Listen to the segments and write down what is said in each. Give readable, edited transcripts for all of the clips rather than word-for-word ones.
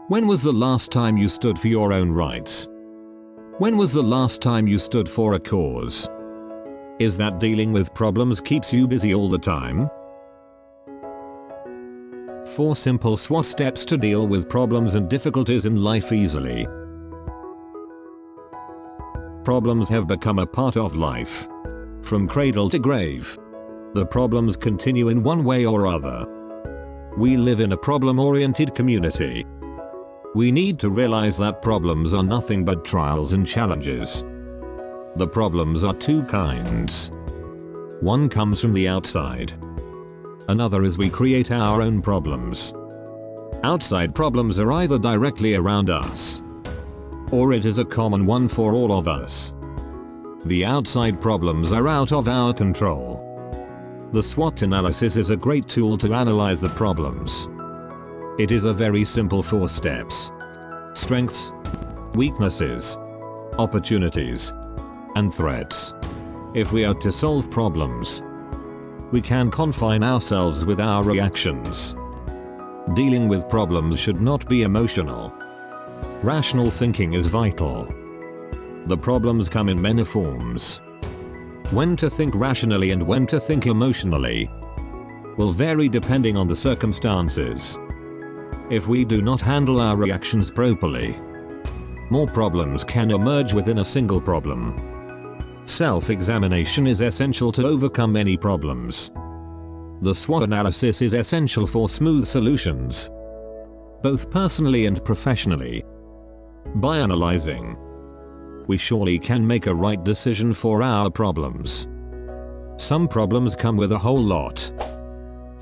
When was the last time you stood for your own rights? When was the last time you stood for a cause? Is that dealing with problems keeps you busy all the time? 4 simple SWOT steps to deal with problems and difficulties in life easily. Problems have become a part of life. From cradle to grave, the problems continue in one way or other. We live in a problem-oriented community. We need to realize that problems are nothing but trials and challenges. The problems are 2 kinds. One comes from the outside. Another is we create our own problems. Outside problems are either directly around us, or it is a common one for all of us. The outside problems are out of our control. The SWOT analysis is a great tool to analyze the problems. It is a very simple 4 steps. Strengths, weaknesses, opportunities, and threats. If we are to solve problems, we can confine ourselves with our reactions. Dealing with problems should not be emotional. Rational thinking is vital. The problems come in many forms. When to think rationally and when to think emotionally will vary depending on the circumstances. If we do not handle our reactions properly, more problems can emerge within a single problem. Self-examination is essential to overcome any problems. The SWOT analysis is essential for smooth solutions, both personally and professionally. By analyzing, we surely can make a right decision for our problems. Some problems come with a whole lot,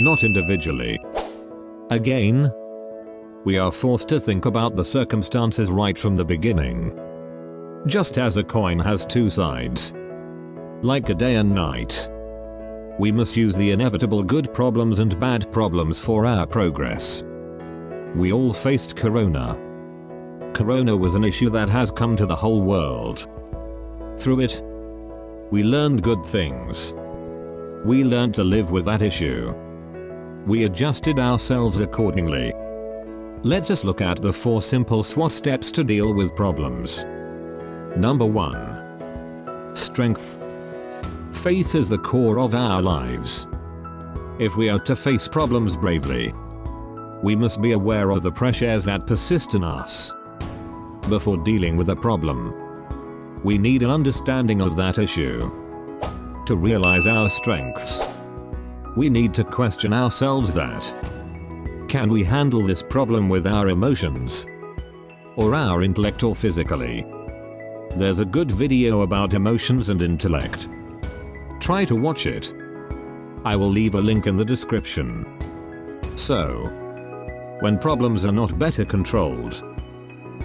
not individually. Again, we are forced to think about the circumstances right from the beginning. Just as a coin has 2 sides, like a day and night, we must use the inevitable good problems and bad problems for our progress. We all faced Corona. Corona was an issue that has come to the whole world. Through it, we learned good things. We learned to live with that issue. We adjusted ourselves accordingly. Let us look at the 4 simple SWOT steps to deal with problems. Number 1. Strength. Faith is the core of our lives. If we are to face problems bravely, we must be aware of the pressures that persist in us. Before dealing with a problem, we need an understanding of that issue. To realize our strengths, we need to question ourselves that, can we handle this problem with our emotions, or our intellect, or physically? There's a good video about emotions and intellect. Try to watch it. I will leave a link in the description. So, when problems are not better controlled,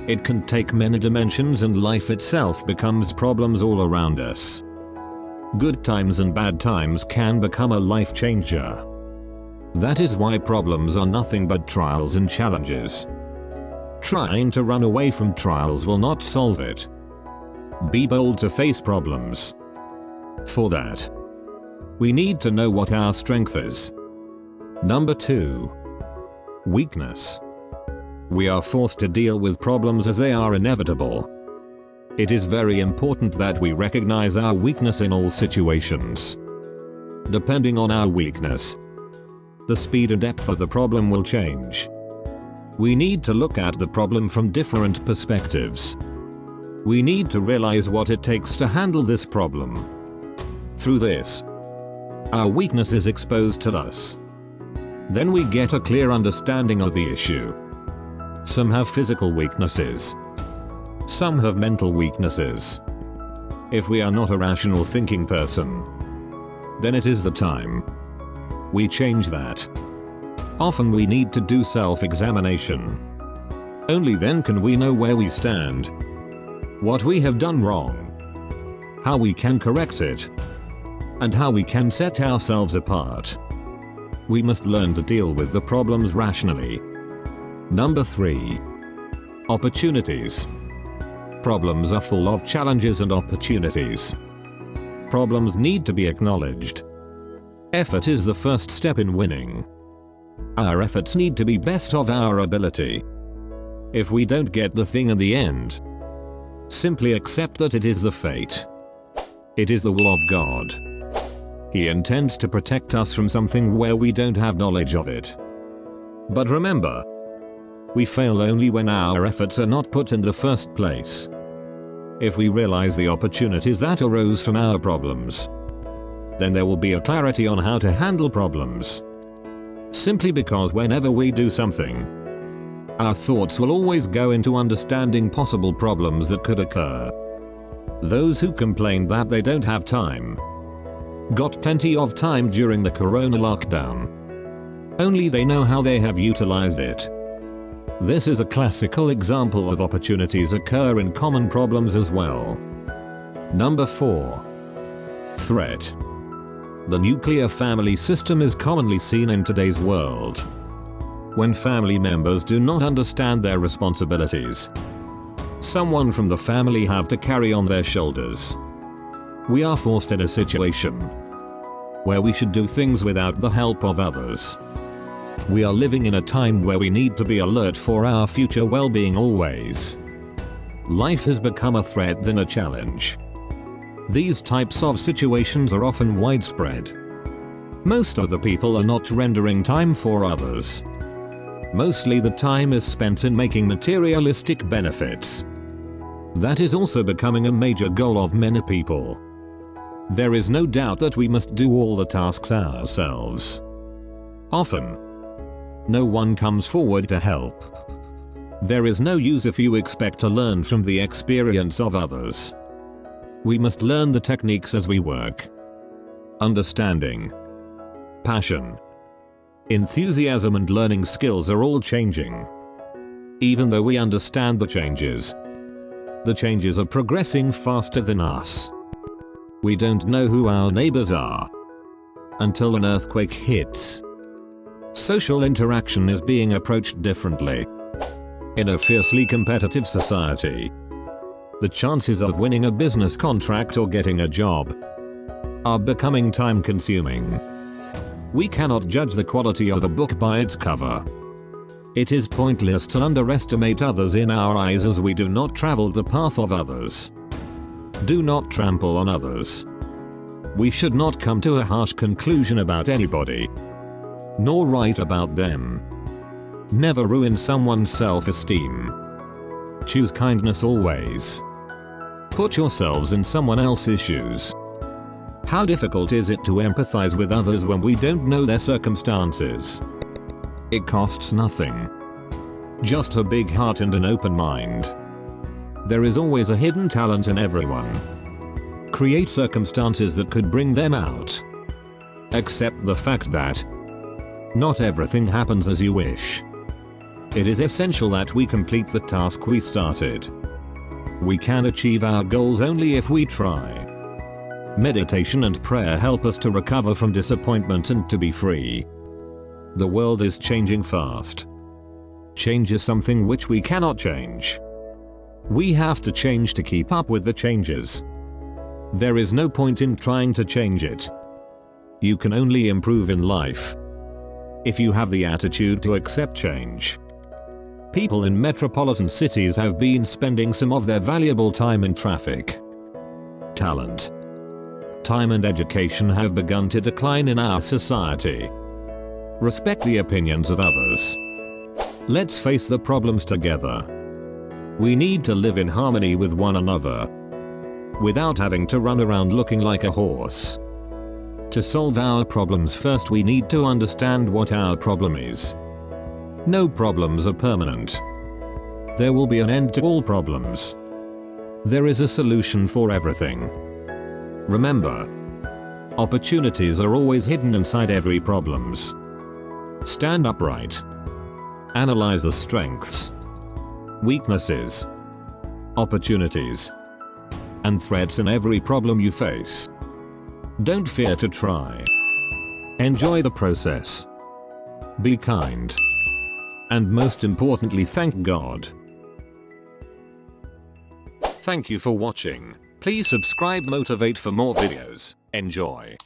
it can take many dimensions and life itself becomes problems all around us. Good times and bad times can become a life changer. That is why problems are nothing but trials and challenges. Trying to run away from trials will not solve it. Be bold to face problems. For that, we need to know what our strength is. Number 2. Weakness. We are forced to deal with problems as they are inevitable. It is very important that we recognize our weakness in all situations. Depending on our weakness, the speed and depth of the problem will change. We need to look at the problem from different perspectives. We need to realize what it takes to handle this problem. Through this, our weakness is exposed to us. Then we get a clear understanding of the issue. Some have physical weaknesses. Some have mental weaknesses. If we are not a rational thinking person, then it is the time we change that. Often we need to do self-examination. Only then can we know where we stand, what we have done wrong, how we can correct it, and how we can set ourselves apart. We must learn to deal with the problems rationally. Number 3. Opportunities. Problems are full of challenges and opportunities. Problems need to be acknowledged. Effort is the first step in winning. Our efforts need to be best of our ability. If we don't get the thing in the end, simply accept that it is the fate. It is the will of God. He intends to protect us from something where we don't have knowledge of it. But remember, we fail only when our efforts are not put in the first place. If we realize the opportunities that arose from our problems, then there will be a clarity on how to handle problems. Simply because whenever we do something, our thoughts will always go into understanding possible problems that could occur. Those who complained that they don't have time got plenty of time during the corona lockdown. Only they know how they have utilized it. This is a classical example of opportunities occur in common problems as well. Number 4. Threat. The nuclear family system is commonly seen in today's world. When family members do not understand their responsibilities, someone from the family have to carry on their shoulders. We are forced in a situation where we should do things without the help of others. We are living in a time where we need to be alert for our future well-being always. Life has become a threat than a challenge. These types of situations are often widespread. Most of the people are not rendering time for others. Mostly the time is spent in making materialistic benefits. That is also becoming a major goal of many people. There is no doubt that we must do all the tasks ourselves. Often, no one comes forward to help. There is no use if you expect to learn from the experience of others. We must learn the techniques as we work. Understanding, passion, enthusiasm and learning skills are all changing. Even though we understand the changes are progressing faster than us. We don't know who our neighbors are until an earthquake hits. Social interaction is being approached differently. In a fiercely competitive society, the chances of winning a business contract or getting a job are becoming time-consuming. We cannot judge the quality of a book by its cover. It is pointless to underestimate others in our eyes, as we do not travel the path of others. Do not trample on others. We should not come to a harsh conclusion about anybody, nor write about them. Never ruin someone's self-esteem. Choose kindness always. Put yourselves in someone else's shoes. How difficult is it to empathize with others when we don't know their circumstances? It costs nothing. Just a big heart and an open mind. There is always a hidden talent in everyone. Create circumstances that could bring them out. Accept the fact that not everything happens as you wish. It is essential that we complete the task we started. We can achieve our goals only if we try. Meditation and prayer help us to recover from disappointment and to be free. The world is changing fast. Change is something which we cannot change. We have to change to keep up with the changes. There is no point in trying to change it. You can only improve in life if you have the attitude to accept change. People in metropolitan cities have been spending some of their valuable time in traffic. Talent, time and education have begun to decline in our society. Respect the opinions of others. Let's face the problems together. We need to live in harmony with one another, without having to run around looking like a horse. To solve our problems first, we need to understand what our problem is. No problems are permanent. There will be an end to all problems. There is a solution for everything. Remember, opportunities are always hidden inside every problems. Stand upright. Analyze the strengths, weaknesses, opportunities, and threats in every problem you face. Don't fear to try. Enjoy the process. Be kind. And most importantly, thank God. Thank you for watching. Please subscribe Moodtivate for more videos. Enjoy.